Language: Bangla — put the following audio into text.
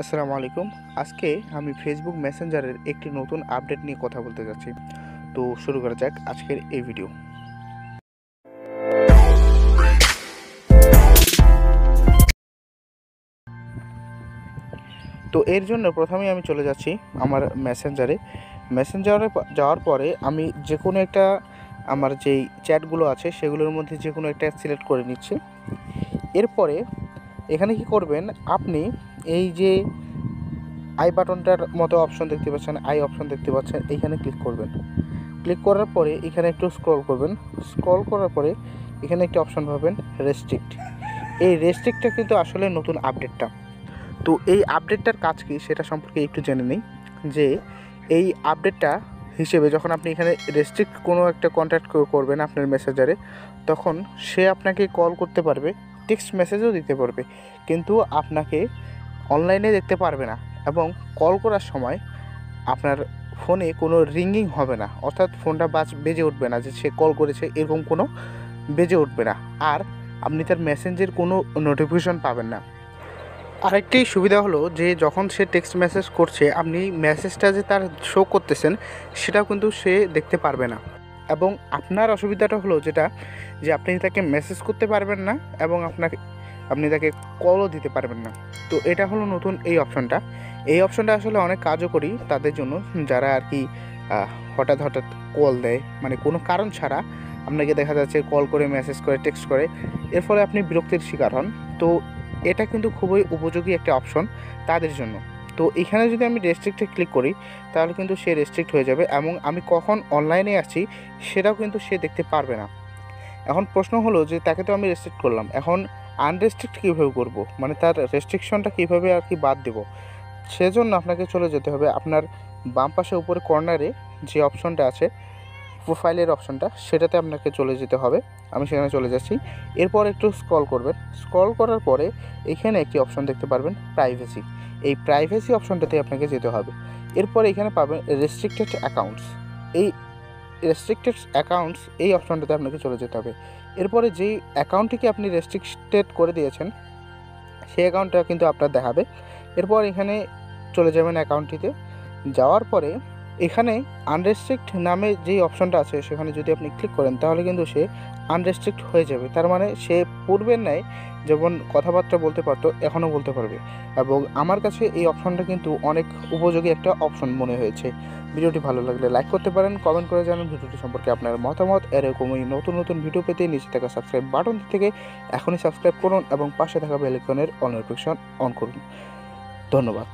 আসসালামু আলাইকুম। আজকে আমি ফেসবুক মেসেঞ্জারের একটি নতুন আপডেট নিয়ে কথা বলতে যাচ্ছি। তো শুরু করা যাক আজকের এই ভিডিও। তো এর জন্য প্রথমেই আমি চলে যাচ্ছি আমার মেসেঞ্জারে যাওয়ার পরে আমি যে কোনো একটা আমার যেই চ্যাটগুলো আছে সেগুলোর মধ্যে যে কোনো একটা সিলেক্ট করে নিচ্ছি। এরপরে এখানে কি করবেন, আপনি এই যে আই বাটনটার মতো অপশন দেখতে পাচ্ছেন, আই অপশন দেখতে পাচ্ছেন, এইখানে ক্লিক করবেন। ক্লিক করার পরে এখানে একটু স্ক্রল করবেন। স্ক্রল করার পরে এখানে একটি অপশন পাবেন রেস্ট্রিক্ট। এই রেস্ট্রিক্টটা কিন্তু আসলে নতুন আপডেটটা। তো এই আপডেটটার কাজ কি সেটা সম্পর্কে একটু জেনে নিই। যে এই আপডেটটা হিসেবে যখন আপনি এখানে রেস্ট্রিক্ট কোনো একটা কন্ট্যাক্ট করবেন আপনার মেসেঞ্জারে, তখন সে আপনাকে কল করতে পারবে, টেক্সট মেসেজও দিতে পারবে, কিন্তু আপনাকে অনলাইনে দেখতে পারবে না। এবং কল করার সময় আপনার ফোনে কোনো রিঙ্গিং হবে না, অর্থাৎ ফোনটা বেজে উঠবে না যে সে কল করেছে, এরকম কোনো বেজে উঠবে না। আর আপনি তার মেসেঞ্জের কোনো নোটিফিকেশন পাবেন না। আরেকটি সুবিধা হলো যে যখন সে টেক্সট মেসেজ করছে, আপনি মেসেজটা যে তার শো করতেছেন সেটাও কিন্তু সে দেখতে পারবে না। এবং আপনার অসুবিধাটা হলো যেটা, যে আপনি তাকে মেসেজ করতে পারবেন না এবং আপনি তাকে কলও দিতে পারবেন না। তো এটা হলো নতুন এই অপশনটা। এই অপশনটা আসলে অনেক কার্যকরী তাদের জন্য যারা আর কি হঠাৎ হঠাৎ কল দেয়, মানে কোনো কারণ ছাড়া আপনাকে দেখা যাচ্ছে কল করে, মেসেজ করে, টেক্সট করে, এর ফলে আপনি বিরক্তির শিকার হন। তো এটা কিন্তু খুবই উপযোগী একটা অপশন তাদের জন্য। তো এখানে যদি আমি রেস্ট্রিক্টে ক্লিক করি তাহলে কিন্তু সে রেস্ট্রিক্ট হয়ে যাবে এবং আমি কখন অনলাইনে আছি সেটাও কিন্তু সে দেখতে পারবে না। এখন প্রশ্ন হলো যে তাকে তো আমি রেস্ট্রিক্ট করলাম, এখন আনরেস্ট্রিক্ট কীভাবে করব, মানে তার রেস্ট্রিকশনটা কীভাবে আর কি বাদ দেবো। সেজন্য আপনাকে চলে যেতে হবে আপনার বাম পাশে উপরে কর্নারে যে অপশনটা আছে, প্রোফাইলের অপশনটা, সেটাতে আপনাকে চলে যেতে হবে। আমি সেখানে চলে যাচ্ছি। এরপর একটু স্ক্রল করবেন। স্ক্রল করার পরে এখানে একটি অপশন দেখতে পারবেন প্রাইভেসি। এই প্রাইভেসি অপশনটাতে আপনাকে যেতে হবে। এরপর এখানে পাবেন রেস্ট্রিক্টেড অ্যাকাউন্টস। এই রেস্ট্রিক্টেড অ্যাকাউন্টস এই অপশনটাতে আপনাকে চলে যেতে হবে। এরপরে যেই অ্যাকাউন্টটিকে আপনি রেস্ট্রিক্টেড করে দিয়েছেন সেই অ্যাকাউন্টটা কিন্তু আপনার দেখাবে। এরপর এখানে চলে যাবেন অ্যাকাউন্টটিতে। যাওয়ার পরে এখানে আনরেস্ট্রিক্ট নামে যেই অপশনটা আছে সেখানে যদি আপনি ক্লিক করেন তাহলে কিন্তু সে আনরেস্ট্রিক্ট হয়ে যাবে। তার মানে সে পূর্বের ন্যায় যেমন কথাবার্তা বলতে পারতো, এখনও বলতে পারবে। এবং আমার কাছে এই অপশনটা কিন্তু অনেক উপযোগী একটা অপশন মনে হয়েছে। ভিডিওটি ভালো লাগলে লাইক করতে পারেন, কমেন্ট করে জানান ভিডিওটি সম্পর্কে আপনার মতামত। এরকমই নতুন নতুন ভিডিও পেতে নিচে থাকা সাবস্ক্রাইব বাটন থেকে এখনই সাবস্ক্রাইব করুন এবং পাশে থাকা বেল আইকনের অল নোটিফিকেশন অন করুন। ধন্যবাদ।